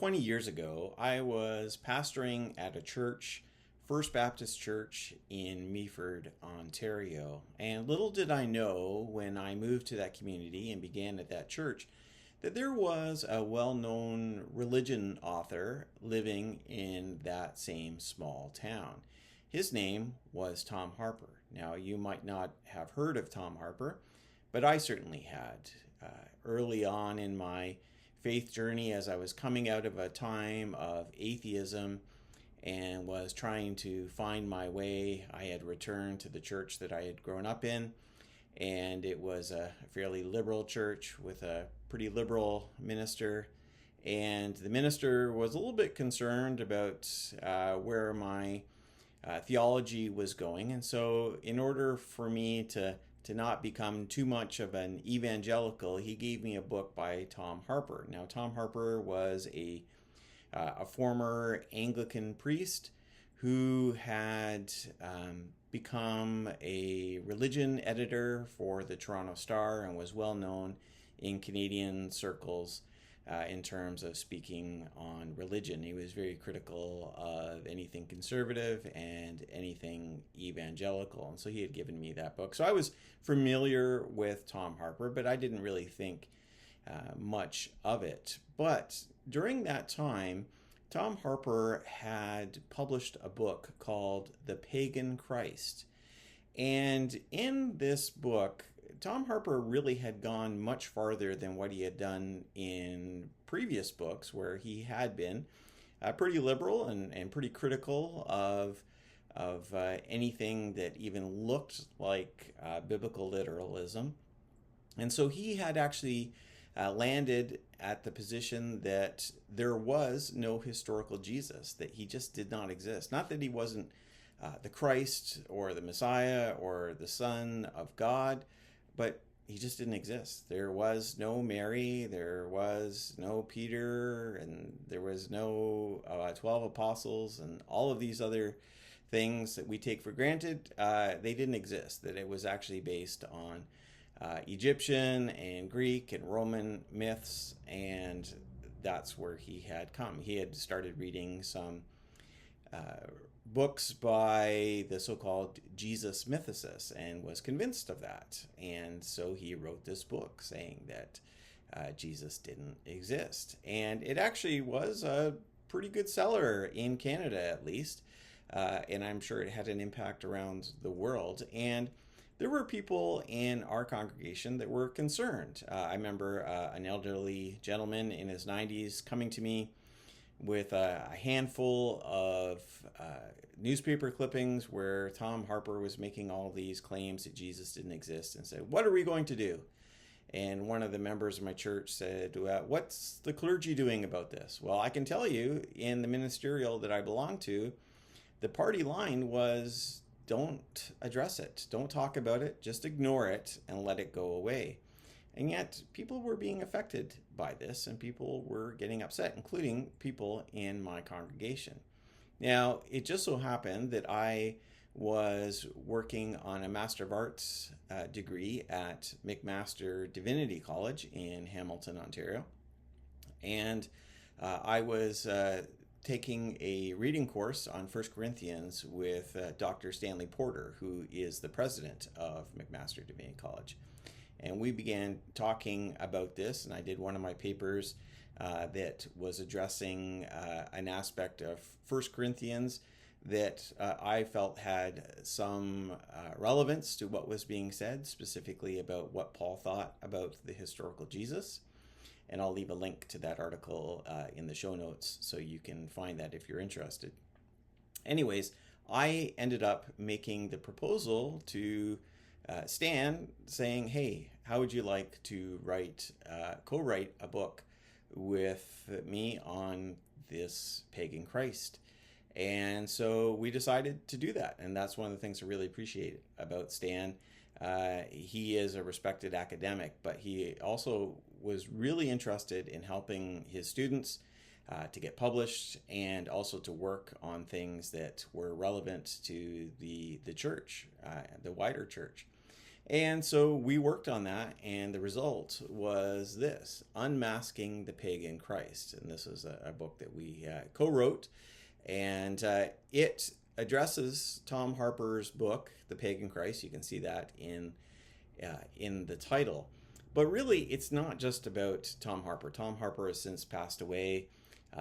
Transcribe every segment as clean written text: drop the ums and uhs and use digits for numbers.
20 years ago, I was pastoring at a church, First Baptist Church in Meaford, Ontario. And little did I know when I moved to that community and began at that church that there was a well known religion author living in that same small town. His name was Tom Harpur. Now, you might not have heard of Tom Harpur, but I certainly had. Early on in my faith journey, as I was coming out of a time of atheism and was trying to find my way, I had returned to the church that I had grown up in, and it was a fairly liberal church with a pretty liberal minister. And the minister was a little bit concerned about where my theology was going. And so, in order for me to not become too much of an evangelical, he gave me a book by Tom Harpur. Now, Tom Harpur was a former Anglican priest who had become a religion editor for the Toronto Star and was well known in Canadian circles in terms of speaking on religion. He was very critical of anything conservative and anything evangelical. And so he had given me that book. So I was familiar with Tom Harpur, but I didn't really think much of it. But during that time, Tom Harpur had published a book called The Pagan Christ. And in this book, Tom Harpur really had gone much farther than what he had done in previous books, where he had been pretty liberal and pretty critical of anything that even looked like biblical literalism. And so he had actually landed at the position that there was no historical Jesus, that he just did not exist. Not that he wasn't the Christ or the Messiah or the Son of God, but he just didn't exist. There was no Mary, there was no Peter, and there was no 12 apostles, and all of these other things that we take for granted. They didn't exist, that it was actually based on Egyptian and Greek and Roman myths, and that's where he had come. He had started reading some books by the so-called Jesus mythicists and was convinced of that. And so he wrote this book saying that Jesus didn't exist. And it actually was a pretty good seller in Canada, at least. And I'm sure it had an impact around the world. And there were people in our congregation that were concerned. I remember an elderly gentleman in his 90s coming to me with a handful of newspaper clippings where Tom Harpur was making all these claims that Jesus didn't exist, and said, "What are we going to do?" And one of the members of my church said, "What's the clergy doing about this?" Well, I can tell you, in the ministerial that I belong to, the party line was, don't address it, don't talk about it, just ignore it and let it go away. And yet people were being affected by this, and people were getting upset, including people in my congregation. Now, it just so happened that I was working on a Master of Arts degree at McMaster Divinity College in Hamilton, Ontario. And I was taking a reading course on 1 Corinthians with Dr. Stanley Porter, who is the president of McMaster Divinity College. And we began talking about this, and I did one of my papers that was addressing an aspect of 1 Corinthians that I felt had some relevance to what was being said, specifically about what Paul thought about the historical Jesus. And I'll leave a link to that article in the show notes so you can find that if you're interested. Anyways, I ended up making the proposal to Stan, saying, "Hey, how would you like to co-write a book with me on this pagan Christ?" And so we decided to do that. And that's one of the things I really appreciate about Stan. He is a respected academic, but he also was really interested in helping his students to get published, and also to work on things that were relevant to the church, the wider church. And so we worked on that, and the result was this: Unmasking the Pagan Christ. And this is a book that we co-wrote, and it addresses Tom Harpur's book, The Pagan Christ. You can see that in the title. But really, it's not just about Tom Harpur. Tom Harpur has since passed away.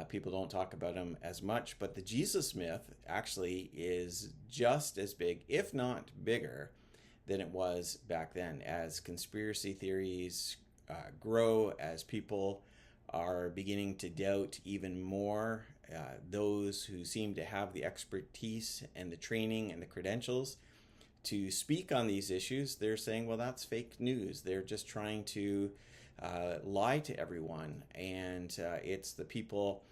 People don't talk about him as much, but the Jesus myth actually is just as big, if not bigger, than it was back then. As conspiracy theories grow, as people are beginning to doubt even more those who seem to have the expertise and the training and the credentials to speak on these issues, they're saying, well, that's fake news. They're just trying to lie to everyone. And it's the people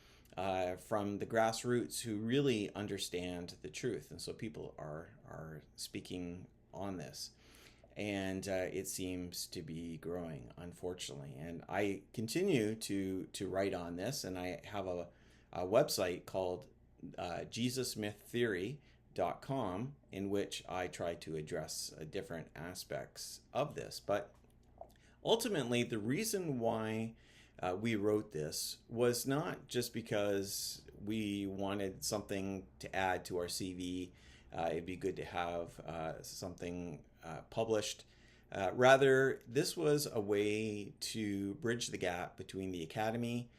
from the grassroots who really understand the truth. And so people are speaking on this. And it seems to be growing, unfortunately. And I continue to write on this, and I have a website called JesusMythTheory.com, in which I try to address different aspects of this. But ultimately, the reason why we wrote this was not just because we wanted something to add to our CV. It'd be good to have something published. Rather, this was a way to bridge the gap between the academy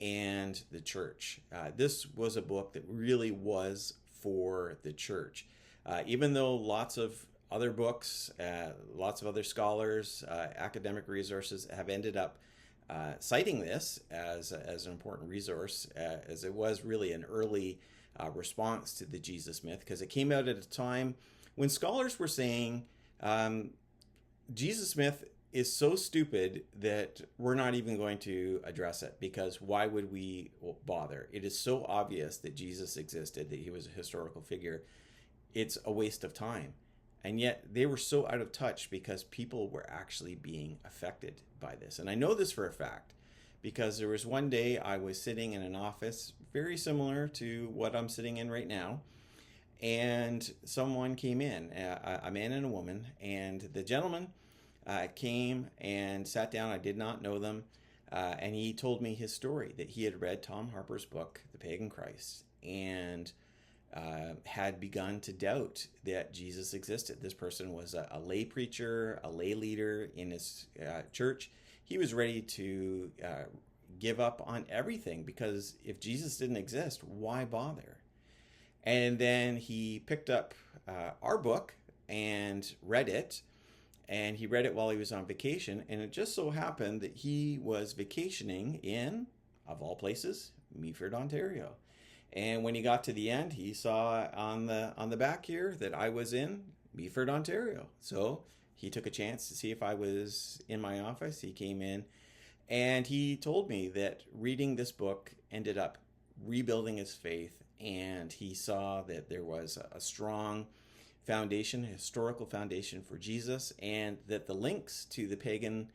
and the church. This was a book that really was for the church. Even though lots of other books, lots of other scholars, academic resources have ended up citing this as an important resource, as it was really an early response to the Jesus myth, because it came out at a time when scholars were saying Jesus myth is so stupid that we're not even going to address it, because why would we bother? It is so obvious that Jesus existed, that he was a historical figure. It's a waste of time. And yet they were so out of touch because people were actually being affected by this. And I know this for a fact because there was one day I was sitting in an office very similar to what I'm sitting in right now. And someone came in, a man and a woman, and the gentleman came and sat down. I did not know them. And he told me his story, that he had read Tom Harpur's book, The Pagan Christ, and had begun to doubt that Jesus existed. This person was a lay preacher, a lay leader in his church. He was ready to give up on everything, because if Jesus didn't exist, why bother? And then he picked up our book and read it. And he read it while he was on vacation. And it just so happened that he was vacationing in, of all places, Meaford, Ontario. And when he got to the end, he saw on the back here that I was in Meaford, Ontario. So he took a chance to see if I was in my office. He came in and he told me that reading this book ended up rebuilding his faith. And he saw that there was a strong foundation, a historical foundation for Jesus, and that the links to the pagan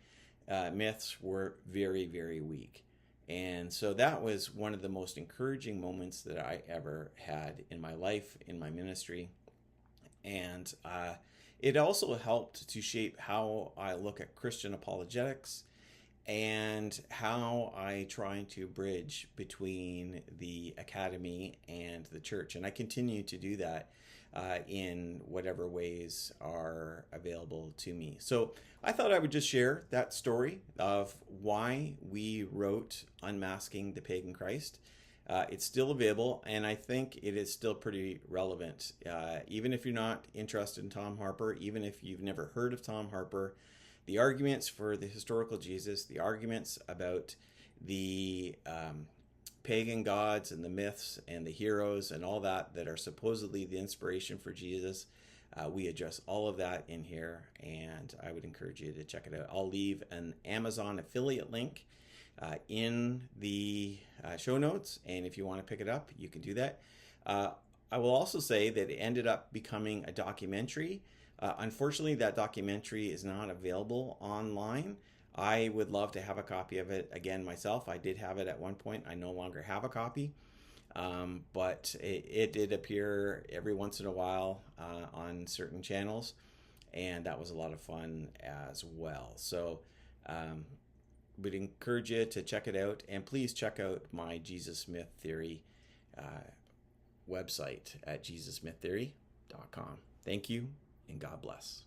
myths were very, very weak. And so that was one of the most encouraging moments that I ever had in my life, in my ministry. And it also helped to shape how I look at Christian apologetics and how I try to bridge between the academy and the church. And I continue to do that in whatever ways are available to me. So I thought I would just share that story of why we wrote Unmasking the Pagan Christ. It's still available, and I think it is still pretty relevant. Even if you're not interested in Tom Harpur, even if you've never heard of Tom Harpur, the arguments for the historical Jesus, the arguments about the pagan gods and the myths and the heroes and all that are supposedly the inspiration for Jesus, we address all of that in here, and I would encourage you to check it out. I'll leave an Amazon affiliate link in the show notes, and if you want to pick it up, you can do that. I will also say that it ended up becoming a documentary. Unfortunately, that documentary is not available online. I would love to have a copy of it again myself. I did have it at one point. I no longer have a copy, but it did appear every once in a while on certain channels. and that was a lot of fun as well. So would encourage you to check it out, and please check out my Jesus Myth Theory website at jesusmyththeory.com. Thank you, and God bless.